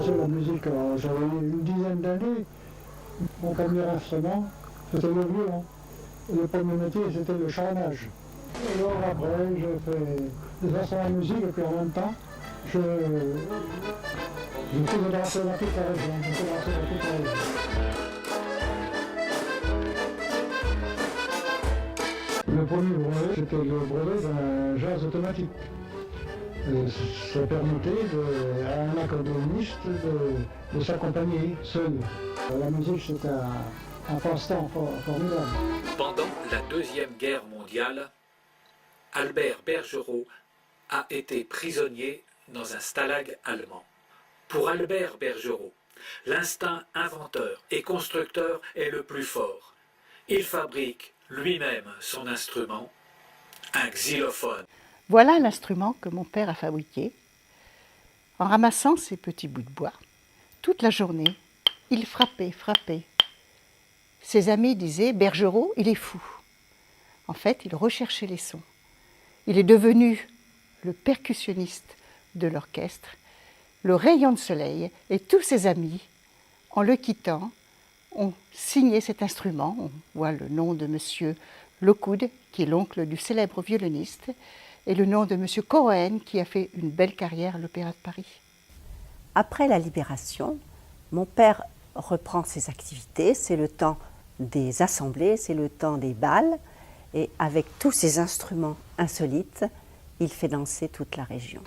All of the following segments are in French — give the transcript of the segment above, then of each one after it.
commencé la musique, j'avais une dizaine d'années. Mon premier instrument, c'était le violon. Le premier métier, c'était le charnage. Et alors après, je fais des instruments de musique et puis en même temps, je fais de danser dans toute la région. Je fais danser dans toute la région. Le premier brevet, c'était le brevet d'un jazz automatique. Ça permettait à un accordéoniste de s'accompagner seul. La musique, c'est un passe-temps formidable. Pendant la Deuxième Guerre mondiale, Albert Bergerot a été prisonnier dans un stalag allemand. Pour Albert Bergerot, l'instinct inventeur et constructeur est le plus fort. Il fabrique lui-même son instrument, un xylophone. Voilà l'instrument que mon père a fabriqué. En ramassant ces petits bouts de bois, toute la journée, il frappait. Ses amis disaient « Bergerot, il est fou ». En fait, il recherchait les sons. Il est devenu le percussionniste de l'orchestre, le rayon de soleil, et tous ses amis, en le quittant, ont signé cet instrument. On voit le nom de M. Lockwood, qui est l'oncle du célèbre violoniste, et le nom de M. Cohen, qui a fait une belle carrière à l'Opéra de Paris. Après la Libération, mon père reprend ses activités, c'est le temps des assemblées, c'est le temps des bals, et avec tous ces instruments insolites, il fait danser toute la région.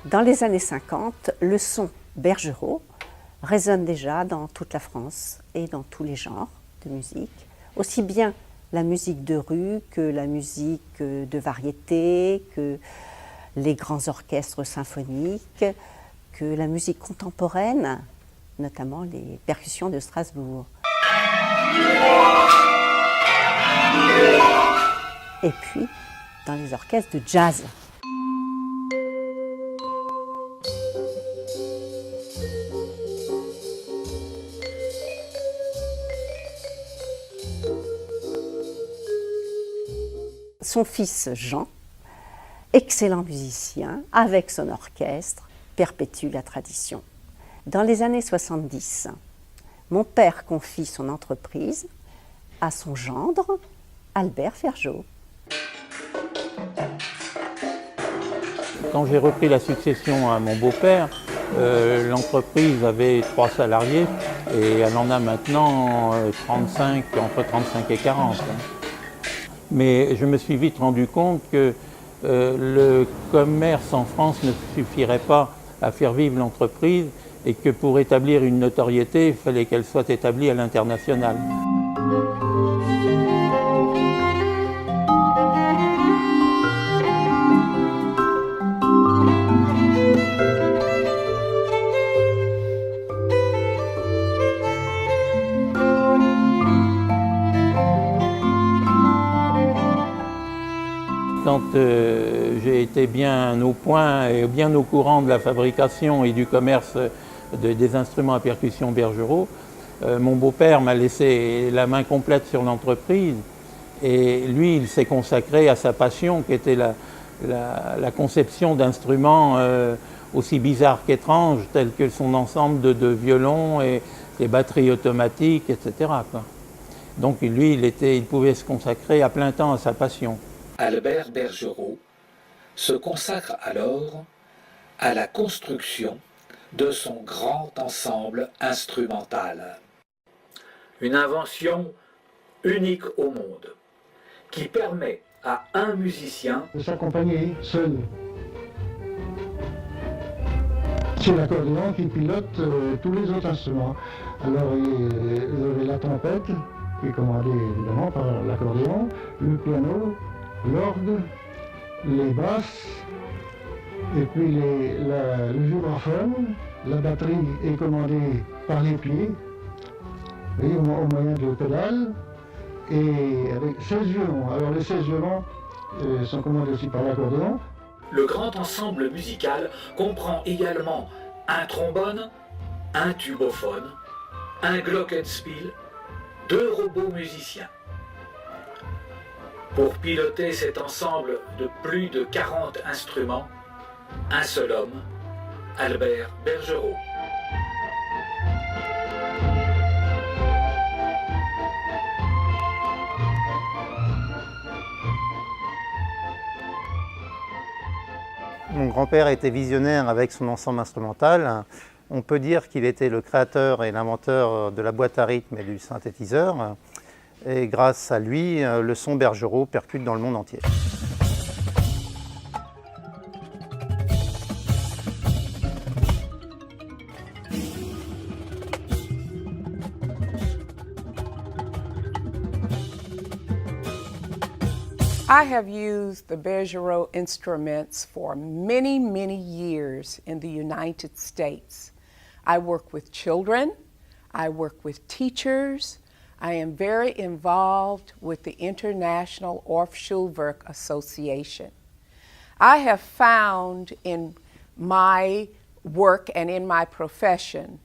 Dans les années 50, le son Bergerot résonne déjà dans toute la France et dans tous les genres de musique, aussi bien la musique de rue que la musique de variété, que les grands orchestres symphoniques, que la musique contemporaine, notamment les percussions de Strasbourg. Et puis, dans les orchestres de jazz. Son fils Jean, excellent musicien, avec son orchestre, perpétue la tradition. Dans les années 70, mon père confie son entreprise à son gendre, Albert Ferjot. Quand j'ai repris la succession à mon beau-père, l'entreprise avait 3 salariés et elle en a maintenant 35, entre 35 et 40. Mais je me suis vite rendu compte que le commerce en France ne suffirait pas à faire vivre l'entreprise et que pour établir une notoriété, il fallait qu'elle soit établie à l'international. Quand j'ai été bien au point et bien au courant de la fabrication et du commerce des instruments à percussion Bergerot, mon beau-père m'a laissé la main complète sur l'entreprise et lui, il s'est consacré à sa passion qui était la conception d'instruments aussi bizarres qu'étranges, tels que son ensemble de violons et des batteries automatiques, etc., quoi. Donc lui, il pouvait se consacrer à plein temps à sa passion. Albert Bergerot se consacre alors à la construction de son grand ensemble instrumental. Une invention unique au monde qui permet à un musicien de s'accompagner seul. C'est l'accordéon qui pilote tous les autres instruments. Alors il y avait la trompette, qui est commandée évidemment par l'accordéon, le piano, l'orgue, les basses, et puis le vibraphone. La batterie est commandée par les pieds, et au moyen de pédales, et avec 16 violons. Alors les 16 violons sont commandés aussi par l'accordéon. Le grand ensemble musical comprend également un trombone, un tubophone, un glockenspiel, 2 robots musiciens. Pour piloter cet ensemble de plus de 40 instruments, un seul homme, Albert Bergerot. Mon grand-père était visionnaire avec son ensemble instrumental. On peut dire qu'il était le créateur et l'inventeur de la boîte à rythme et du synthétiseur. Et grâce à lui, le son Bergerot percute dans le monde entier. I have used the Bergerot instruments for many, many years in the United States. I work with children, I work with teachers, I am very involved with the International Orff Schulwerk Association. I have found in my work and in my profession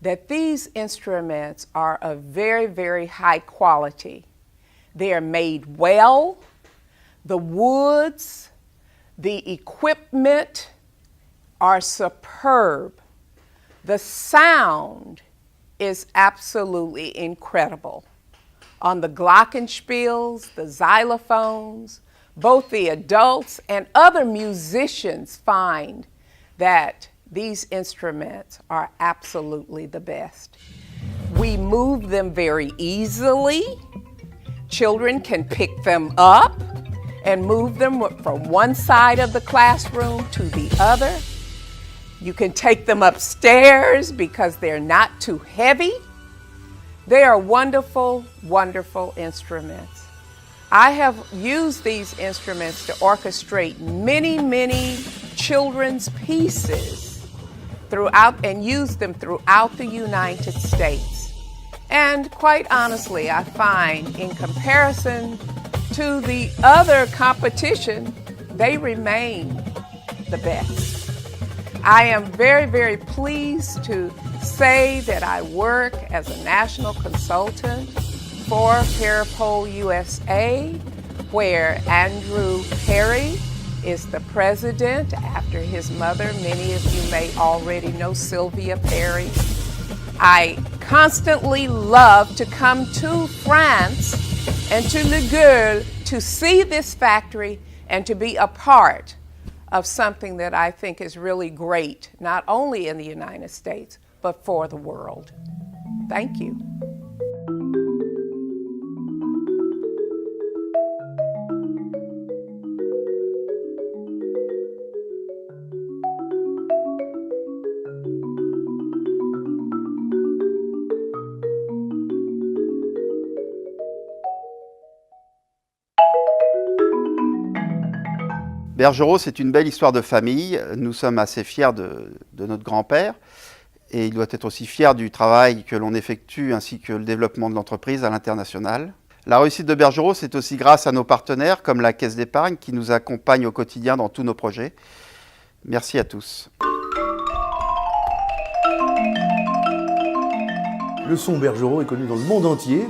that these instruments are of very, very high quality. They are made well. The woods, the equipment are superb. The sound is absolutely incredible. On the glockenspiels, the xylophones, both the adults and other musicians find that these instruments are absolutely the best. We move them very easily. Children can pick them up and move them from one side of the classroom to the other. You can take them upstairs because they're not too heavy. They are wonderful, wonderful instruments. I have used these instruments to orchestrate many, many children's pieces throughout and used them throughout the United States. And quite honestly, I find in comparison to the other competition, they remain the best. I am very, very pleased to say that I work as a national consultant for Parapole USA, where Andrew Perry is the president after his mother. Many of you may already know Sylvia Perry. I constantly love to come to France and to Le Gaulle to see this factory and to be a part of something that I think is really great, not only in the United States, but for the world. Thank you. Bergerot, c'est une belle histoire de famille. Nous sommes assez fiers de notre grand-père et il doit être aussi fier du travail que l'on effectue ainsi que le développement de l'entreprise à l'international. La réussite de Bergerot, c'est aussi grâce à nos partenaires comme la Caisse d'épargne qui nous accompagne au quotidien dans tous nos projets. Merci à tous. Le son Bergerot est connu dans le monde entier.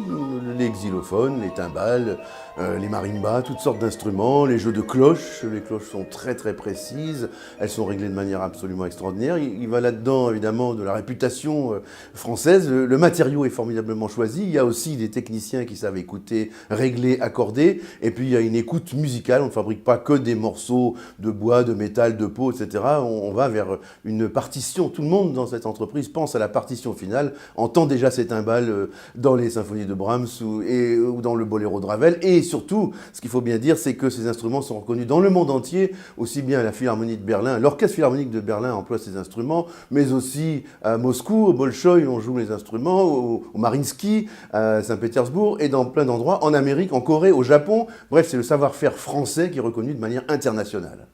Les xylophones, les timbales, les marimbas, toutes sortes d'instruments, les jeux de cloches. Les cloches sont très très précises, elles sont réglées de manière absolument extraordinaire. Il va là-dedans évidemment de la réputation française. Le matériau est formidablement choisi. Il y a aussi des techniciens qui savent écouter, régler, accorder. Et puis il y a une écoute musicale. On ne fabrique pas que des morceaux de bois, de métal, de peau, etc. On va vers une partition. Tout le monde dans cette entreprise pense à la partition finale, entend déjà ces timbales dans les symphonies de Brahms ou dans le boléro de Ravel. Et surtout, ce qu'il faut bien dire, c'est que ces instruments sont reconnus dans le monde entier, aussi bien à la Philharmonie de Berlin, l'Orchestre Philharmonique de Berlin emploie ces instruments, mais aussi à Moscou, au Bolchoï, on joue les instruments, au Mariinsky, à Saint-Pétersbourg, et dans plein d'endroits, en Amérique, en Corée, au Japon. Bref, c'est le savoir-faire français qui est reconnu de manière internationale.